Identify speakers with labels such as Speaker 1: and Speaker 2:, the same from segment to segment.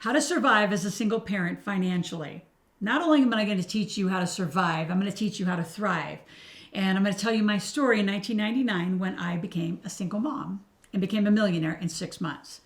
Speaker 1: How to survive as a single parent financially. Not only am I going to teach you how to survive, I'm going to teach you how to thrive. And I'm going to tell you my story in 1999 when I became a single mom and became a millionaire in 6 months.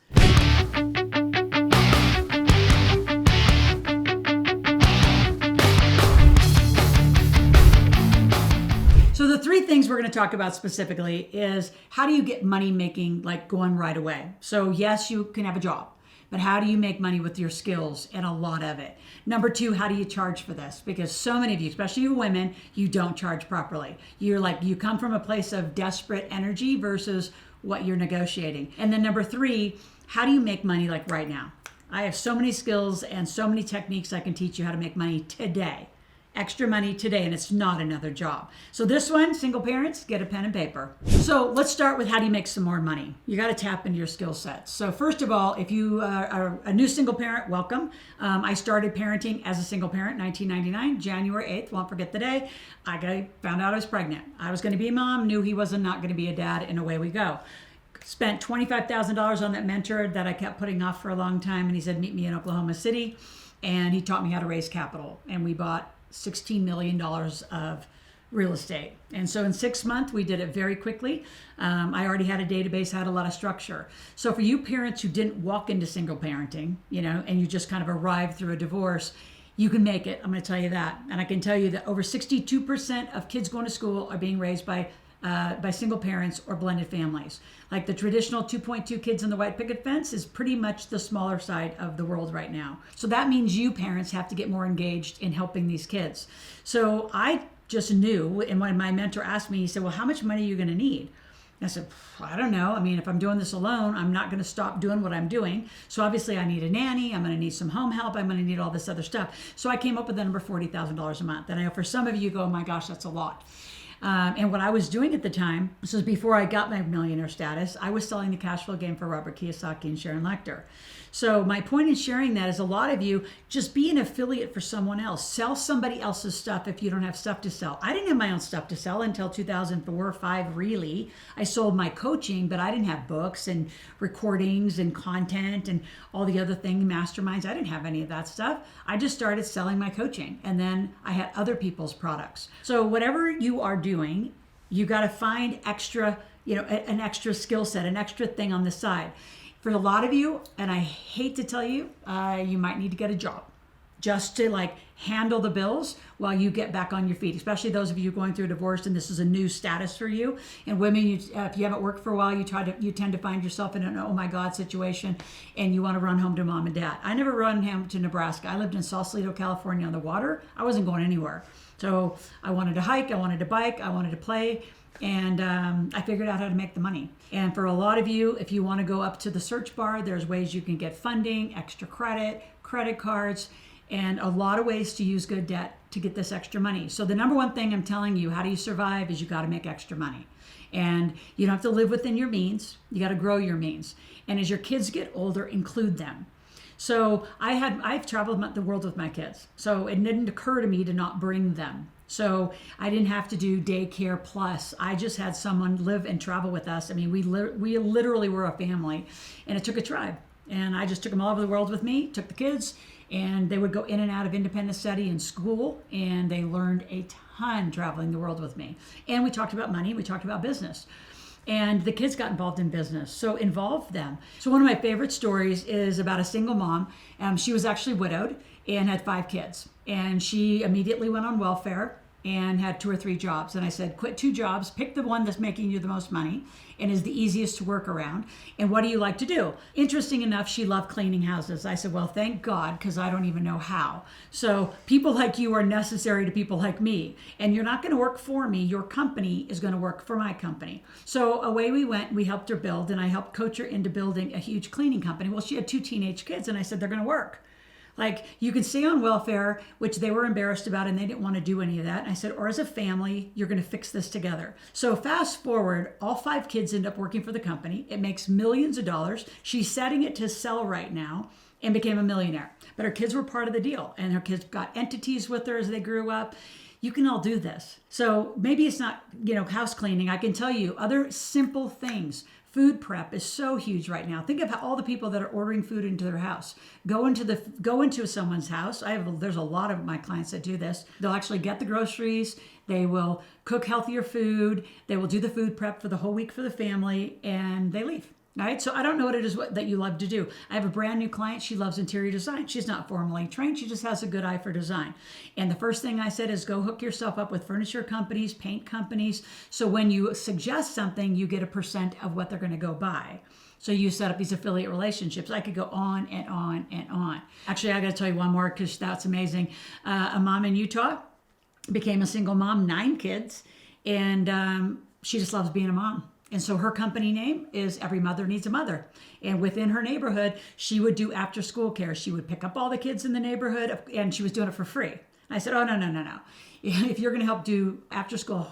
Speaker 1: So the three things we're going to talk about specifically is how do you get money making like going right away? So yes, you can have a job. But how do you make money with your skills and a lot of it? Number two, how do you charge for this? Because so many of you, especially you women, you don't charge properly. You come from a place of desperate energy versus what you're negotiating. And then number three, how do you make money like right now? I have so many skills and so many techniques I can teach you how to make money today. Extra money today, and it's not another job. So this one, single parents, get a pen and paper. So let's start with how do you make some more money? You got to tap into your skill sets. So first of all, if you are a new single parent, welcome. I started parenting as a single parent in 1999, January 8th, won't forget the day. I found out I was pregnant. I was going to be a mom, knew he was not going to be a dad, and away we go. Spent $25,000 on that mentor that I kept putting off for a long time, and he said, meet me in Oklahoma City, and he taught me how to raise capital, and we bought $16 million of real estate. And so in 6 months, we did it very quickly. I already had a database, had a lot of structure. So for you parents who didn't walk into single parenting, and you just kind of arrived through a divorce, you can make it. I'm going to tell you that. And I can tell you that over 62% of kids going to school are being raised by single parents or blended families. Like the traditional 2.2 kids in the white picket fence is pretty much the smaller side of the world right now. So that means you parents have to get more engaged in helping these kids. So I just knew, and when my mentor asked me, he said, well, how much money are you going to need? I said, I don't know. I mean, if I'm doing this alone, I'm not going to stop doing what I'm doing. So obviously I need a nanny. I'm going to need some home help. I'm going to need all this other stuff. So I came up with the number $40,000 a month. And I know for some of you go, oh my gosh, that's a lot. And what I was doing at the time, this was before I got my millionaire status, I was selling the cash flow game for Robert Kiyosaki and Sharon Lechter. So my point in sharing that is a lot of you just be an affiliate for someone else. Sell somebody else's stuff if you don't have stuff to sell. I didn't have my own stuff to sell until 2004 or 5 really. I sold my coaching, but I didn't have books and recordings and content and all the other things, masterminds. I didn't have any of that stuff. I just started selling my coaching, and then I had other people's products. So whatever you are doing, you got to find extra, an extra skill set, an extra thing on the side. For a lot of you, and I hate to tell you, you might need to get a job just to handle the bills while you get back on your feet, especially those of you going through a divorce and this is a new status for you. And women, if you haven't worked for a while, you tend to find yourself in an oh my God situation and you want to run home to mom and dad. I never run home to Nebraska. I lived in Sausalito, California on the water. I wasn't going anywhere. So I wanted to hike, I wanted to bike, I wanted to play. And I figured out how to make the money. And for a lot of you, if you want to go up to the search bar, there's ways you can get funding, extra credit, credit cards, and a lot of ways to use good debt to get this extra money. So the number one thing I'm telling you, how do you survive, is you got to make extra money. And you don't have to live within your means. You got to grow your means. And as your kids get older, include them. So I've traveled the world with my kids. So it didn't occur to me to not bring them. So I didn't have to do daycare plus. I just had someone live and travel with us. I mean, we literally were a family, and it took a tribe. And I just took them all over the world with me, took the kids, and they would go in and out of independent study and school, and they learned a ton traveling the world with me. And we talked about money, we talked about business. And the kids got involved in business, so involve them. So one of my favorite stories is about a single mom. She was actually widowed and had 5 kids. And she immediately went on welfare and had 2 or 3 jobs. And I said, quit 2 jobs, pick the one that's making you the most money and is the easiest to work around. And what do you like to do? Interesting enough, she loved cleaning houses. I said, well, thank God, because I don't even know how. So people like you are necessary to people like me. And you're not going to work for me. Your company is going to work for my company. So away we went. We helped her build, and I helped coach her into building a huge cleaning company. Well, she had 2 teenage kids, and I said, they're going to work. You could stay on welfare, which they were embarrassed about and they didn't want to do any of that. And I said, or as a family, you're going to fix this together. So fast forward, all 5 kids end up working for the company. It makes millions of dollars. She's setting it to sell right now and became a millionaire. But her kids were part of the deal, and her kids got entities with her as they grew up. You can all do this. So maybe it's not, house cleaning. I can tell you other simple things. Food prep is so huge right now. Think of all the people that are ordering food into their house. Go into someone's house. There's a lot of my clients that do this. They'll actually get the groceries. They will cook healthier food. They will do the food prep for the whole week for the family, and they leave. Right? So I don't know what it is that you love to do. I have a brand new client. She loves interior design. She's not formally trained. She just has a good eye for design. And the first thing I said is go hook yourself up with furniture companies, paint companies. So when you suggest something, you get a percent of what they're going to go buy. So you set up these affiliate relationships. I could go on and on and on. Actually, I got to tell you one more because that's amazing. A mom in Utah became a single mom, 9 kids, and she just loves being a mom. And so her company name is Every Mother Needs a Mother. And within her neighborhood, she would do after school care. She would pick up all the kids in the neighborhood, and she was doing it for free. I said, oh, no. If you're going to help do after school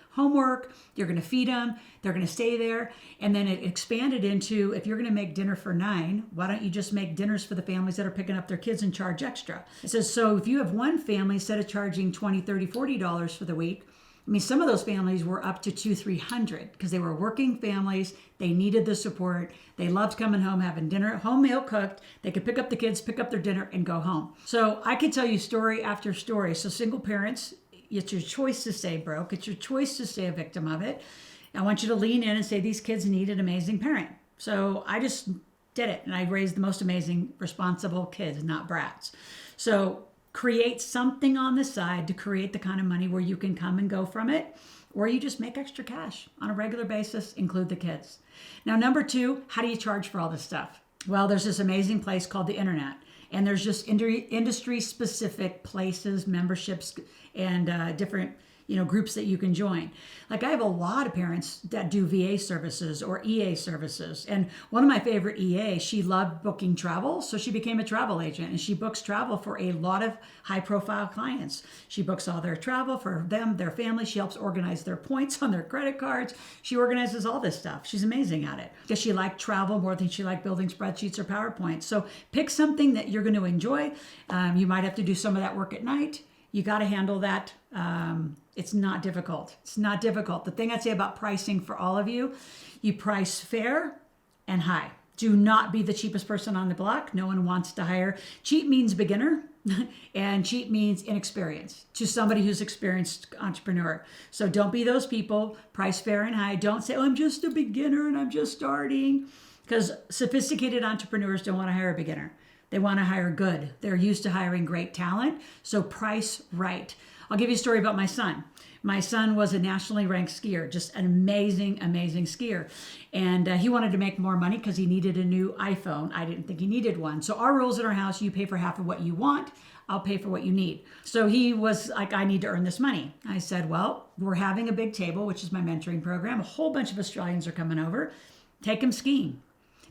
Speaker 1: homework, you're going to feed them, they're going to stay there. And then it expanded into, if you're going to make dinner for 9, why don't you just make dinners for the families that are picking up their kids and charge extra? It says, so if you have one family, instead of charging $20, $30, $40 for the week, I mean, some of those families were up to $200, $300 because they were working families. They needed the support. They loved coming home, having dinner, home meal cooked. They could pick up the kids, pick up their dinner, and go home. So I could tell you story after story. So single parents, it's your choice to stay broke. It's your choice to stay a victim of it. I want you to lean in and say, these kids need an amazing parent. So I just did it, and I raised the most amazing, responsible kids, not brats. So create something on the side to create the kind of money where you can come and go from it, or you just make extra cash on a regular basis, include the kids. Now, number 2, how do you charge for all this stuff? Well, there's this amazing place called the internet, and there's just industry specific places, memberships, and different groups that you can join. Like I have a lot of parents that do VA services or EA services. And one of my favorite EA, she loved booking travel. So she became a travel agent, and she books travel for a lot of high profile clients. She books all their travel for them, their family. She helps organize their points on their credit cards. She organizes all this stuff. She's amazing at it because she liked travel more than she liked building spreadsheets or PowerPoints. So pick something that you're going to enjoy. You might have to do some of that work at night. You got to handle that. It's not difficult. It's not difficult. The thing I'd say about pricing for all of you, you price fair and high. Do not be the cheapest person on the block. No one wants to hire. Cheap means beginner, and cheap means inexperienced to somebody who's experienced entrepreneur. So don't be those people. Price fair and high. Don't say, oh, I'm just a beginner and I'm just starting. Because sophisticated entrepreneurs don't want to hire a beginner. They want to hire good. They're used to hiring great talent. So price right. I'll give you a story about my son. My son was a nationally ranked skier, just an amazing, amazing skier. And he wanted to make more money because he needed a new iPhone. I didn't think he needed one. So our rules in our house, you pay for half of what you want. I'll pay for what you need. So he was like, I need to earn this money. I said, well, we're having a big table, which is my mentoring program. A whole bunch of Australians are coming over. Take them skiing.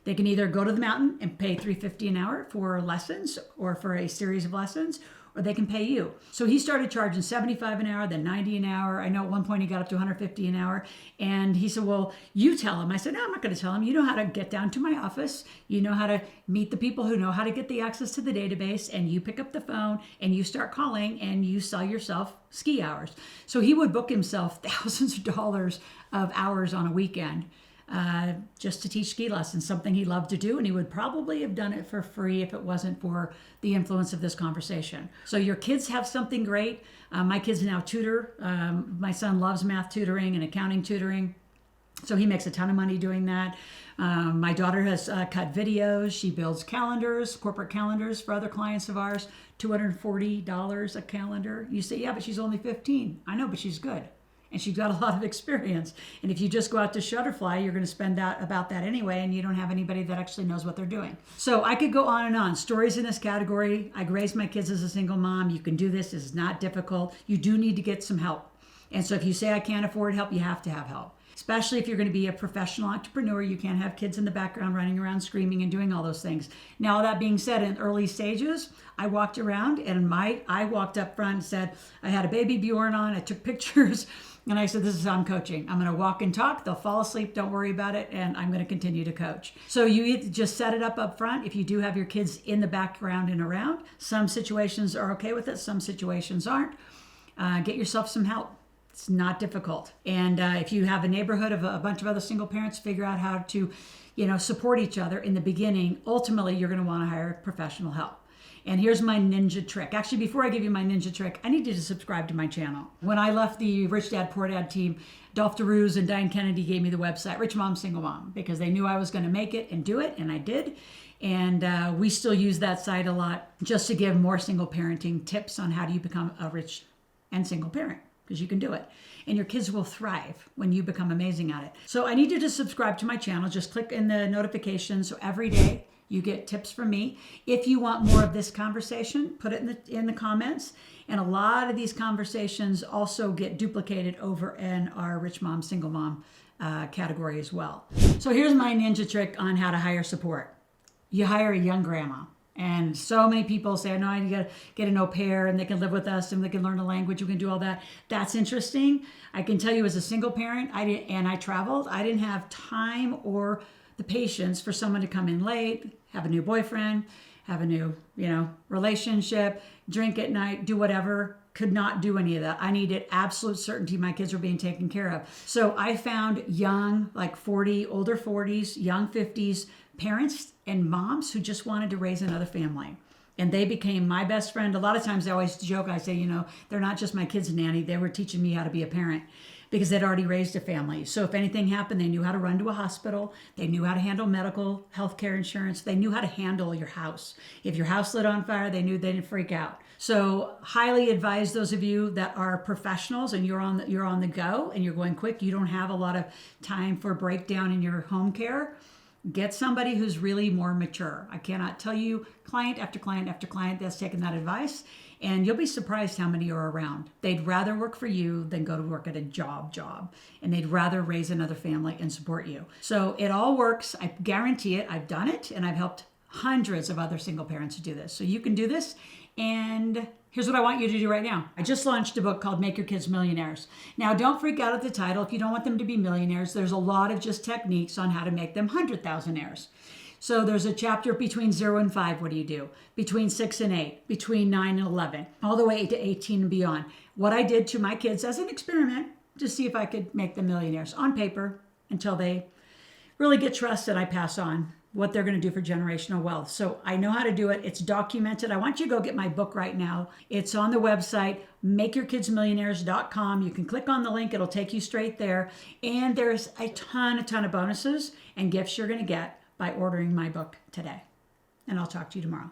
Speaker 1: They can either go to the mountain and pay $3.50 an hour for lessons or for a series of lessons, or they can pay you. So he started charging $75 an hour, then $90 an hour. I know at one point he got up to $150 an hour. And he said, well, you tell him. I said, no, I'm not going to tell him. You know how to get down to my office. You know how to meet the people who know how to get the access to the database. And you pick up the phone and you start calling and you sell yourself ski hours. So he would book himself thousands of dollars of hours on a weekend. Just to teach ski lessons, something he loved to do, and he would probably have done it for free if it wasn't for the influence of this conversation. So your kids have something great. My kids now tutor. My son loves math tutoring and accounting tutoring, so he makes a ton of money doing that. My daughter has cut videos. She builds calendars, corporate calendars for other clients of ours, $240 a calendar. You say, yeah, but she's only 15. I know, but she's good. And she's got a lot of experience. And if you just go out to Shutterfly, you're going to spend about that anyway, and you don't have anybody that actually knows what they're doing. So I could go on and on. Stories in this category. I raised my kids as a single mom. You can do this. It's not difficult. You do need to get some help. And so if you say I can't afford help, you have to have help. Especially if you're going to be a professional entrepreneur, you can't have kids in the background running around screaming and doing all those things. Now, that being said, in early stages, I walked around and I walked up front and said, I had a baby Bjorn on, I took pictures, and I said, this is how I'm coaching. I'm going to walk and talk. They'll fall asleep. Don't worry about it. And I'm going to continue to coach. So you either just set it up front. If you do have your kids in the background and around, some situations are okay with it. Some situations aren't. Get yourself some help. It's not difficult. And if you have a neighborhood of a bunch of other single parents, figure out how to, support each other in the beginning. Ultimately, you're going to want to hire professional help. And here's my ninja trick. Actually, before I give you my ninja trick, I need you to subscribe to my channel. When I left the Rich Dad, Poor Dad team, Dolph DeRuse and Diane Kennedy gave me the website, Rich Mom, Single Mom, because they knew I was going to make it and do it, and I did. And we still use that site a lot just to give more single parenting tips on how do you become a rich and single parent, because you can do it. And your kids will thrive when you become amazing at it. So I need you to subscribe to my channel. Just click in the notifications. So every day you get tips from me. If you want more of this conversation, put it in the comments. And a lot of these conversations also get duplicated over in our Rich Mom, Single Mom category as well. So here's my ninja trick on how to hire support. You hire a young grandma. And so many people say, no, I need to get an au pair and they can live with us and they can learn a language. We can do all that. That's interesting. I can tell you as a single parent, I traveled. I didn't have time or the patience for someone to come in late, have a new boyfriend, have a new, relationship, drink at night, do whatever. Could not do any of that. I needed absolute certainty my kids were being taken care of. So I found young, like 40, older 40s, young 50s parents and moms who just wanted to raise another family. And they became my best friend. A lot of times I always joke, I say, they're not just my kids' nanny. They were teaching me how to be a parent because they'd already raised a family. So if anything happened, they knew how to run to a hospital. They knew how to handle medical, healthcare insurance. They knew how to handle your house. If your house lit on fire, they knew they didn't freak out. So highly advise those of you that are professionals and you're on the go and you're going quick. You don't have a lot of time for breakdown in your home care. Get somebody who's really more mature. I cannot tell you client after client after client that's taken that advice, and you'll be surprised how many are around. They'd rather work for you than go to work at a job, and they'd rather raise another family and support you. So it all works. I guarantee it. I've done it, and I've helped hundreds of other single parents to do this. So you can do this, and here's what I want you to do right now. I just launched a book called Make Your Kids Millionaires. Now, don't freak out at the title. If you don't want them to be millionaires, there's a lot of just techniques on how to make them 100,000aires. So there's a chapter between 0 and 5, what do you do? Between 6 and 8, between 9 and 11, all the way to 18 and beyond. What I did to my kids as an experiment to see if I could make them millionaires on paper until they really get trust that I pass on what they're going to do for generational wealth. So I know how to do it. It's documented. I want you to go get my book right now. It's on the website, makeyourkidsmillionaires.com. You can click on the link. It'll take you straight there. And there's a ton of bonuses and gifts you're going to get by ordering my book today. And I'll talk to you tomorrow.